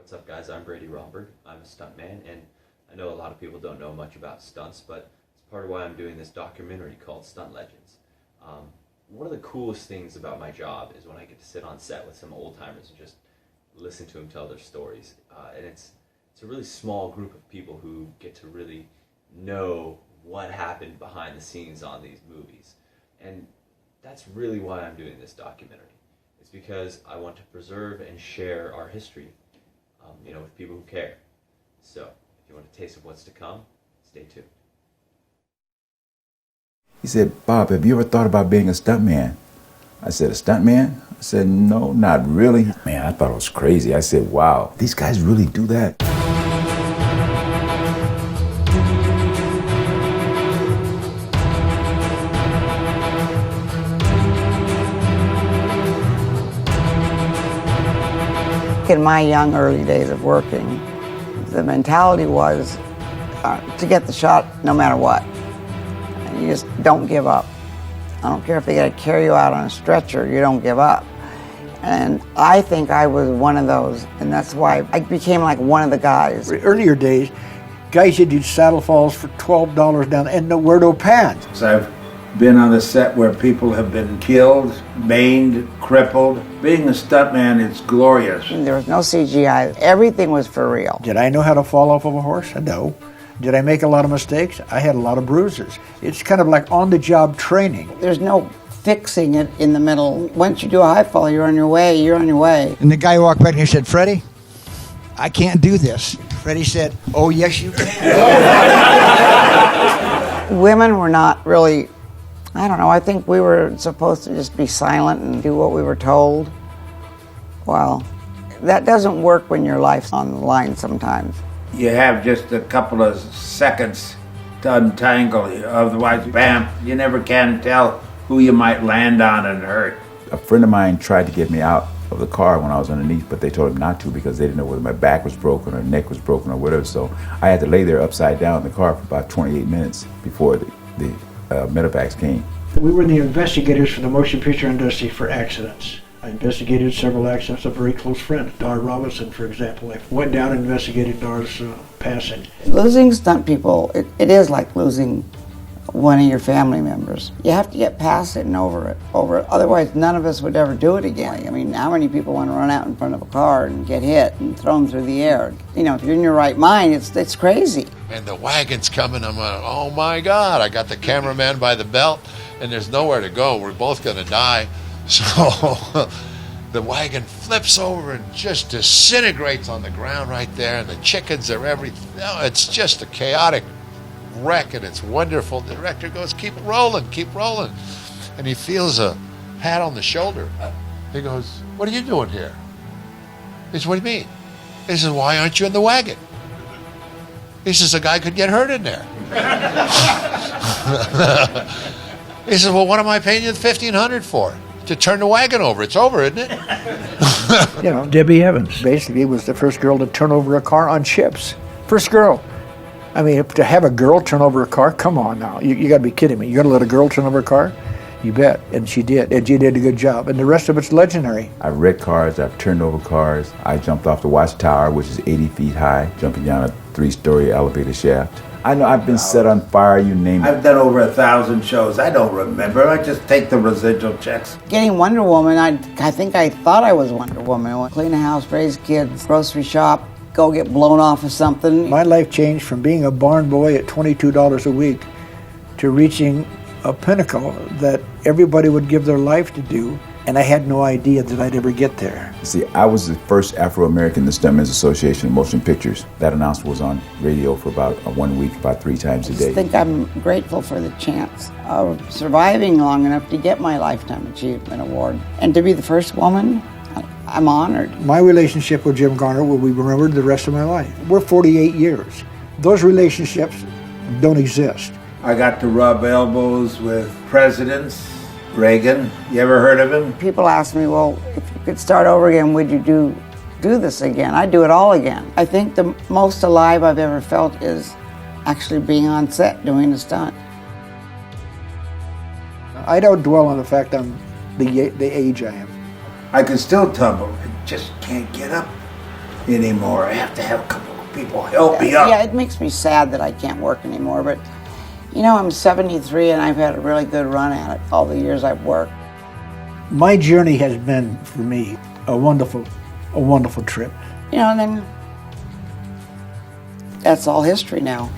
What's up, guys? I'm Brady Romberg. I'm a stuntman, and I know a lot of people don't know much about stunts, but it's part of why I'm doing this documentary called Stunt Legends. One of the coolest things about my job is when I get to sit on set with some old-timers and just listen to them tell their stories. And it's a really small group of people who get to really know what happened behind the scenes on these movies. And that's really why I'm doing this documentary. It's because I want to preserve and share our history, with people who care. So, if you want a taste of what's to come, stay tuned. He said, "Bob, have you ever thought about being a stuntman?" I said, "A stuntman?" I said, "No, not really." Man, I thought it was crazy. I said, "Wow, these guys really do that?" In my young early days of working, the mentality was to get the shot no matter what. You just don't give up. I don't care if they got to carry you out on a stretcher, you don't give up. And I think I was one of those, and that's why I became like one of the guys. Earlier days, guys would do saddle falls for $12 down and nowhere to pants. So I've been on a set where people have been killed, maimed, crippled. Being a stuntman, it's glorious. There was no CGI. Everything was for real. Did I know how to fall off of a horse? No. Did I make a lot of mistakes? I had a lot of bruises. It's kind of like on-the-job training. There's no fixing it in the middle. Once you do a high fall, you're on your way, you're on your way. And the guy walked back and he said, "Freddie, I can't do this." Freddie said, "Oh, yes, you can." Women were not really, I don't know, I think we were supposed to just be silent and do what we were told. Well, that doesn't work when your life's on the line sometimes. You have just a couple of seconds to untangle, otherwise, bam, you never can tell who you might land on and hurt. A friend of mine tried to get me out of the car when I was underneath, but they told him not to because they didn't know whether my back was broken or neck was broken or whatever. So I had to lay there upside down in the car for about 28 minutes before the medevacs came. We were the investigators for the motion picture industry for accidents. I investigated several accidents of a very close friend, Dar Robinson, for example. I went down and investigated Dar's passing. Losing stunt people, it is like losing one of your family members. You have to get past it and over it. Otherwise, none of us would ever do it again. I mean, how many people want to run out in front of a car and get hit and thrown through the air? You know, if you're in your right mind, it's crazy. And the wagon's coming. I'm like, oh my God, I got the cameraman by the belt and there's nowhere to go. We're both going to die. So the wagon flips over and just disintegrates on the ground right there, and the chickens are everything. No, it's just a chaotic wreck, and it's wonderful. The director goes, keep rolling. And he feels a pat on the shoulder. He goes, what are you doing here? He says, what do you mean? He says, why aren't you in the wagon? He says, a guy could get hurt in there. He says, well, what am I paying you $1,500 for? To turn the wagon over. It's over, isn't it? Debbie Evans basically was the first girl to turn over a car on ships. First girl. I mean, to have a girl turn over a car, come on now. You got to be kidding me. You got to let a girl turn over a car? You bet. And she did. And she did a good job. And the rest of it's legendary. I've wrecked cars, I've turned over cars. I jumped off the watchtower, which is 80 feet high, jumping down a 3-story elevator shaft. I know I've been set on fire, you name it. I've done over 1,000 shows. I don't remember. I just take the residual checks. Getting Wonder Woman, I think I thought I was Wonder Woman. Clean a house, raise kids, grocery shop, go get blown off of something. My life changed from being a barn boy at $22 a week to reaching a pinnacle that everybody would give their life to do, and I had no idea that I'd ever get there. See, I was the first Afro-American in the Stuntmen's Association of Motion Pictures. That announcement was on radio for about 1 week, about 3 times a day. I think I'm grateful for the chance of surviving long enough to get my Lifetime Achievement Award. And to be the first woman, I'm honored. My relationship with Jim Garner will be remembered the rest of my life. We're 48 years. Those relationships don't exist. I got to rub elbows with presidents. Reagan, you ever heard of him? People ask me, well, if you could start over again, would you do this again? I'd do it all again. I think the most alive I've ever felt is actually being on set doing a stunt. I don't dwell on the fact I'm the age I am. I can still tumble. I just can't get up. anymore. I have to have a couple of people help me up. Yeah, it makes me sad that I can't work anymore, but you know, I'm 73 and I've had a really good run at it all the years I've worked. My journey has been, for me, a wonderful trip. You know, and then that's all history now.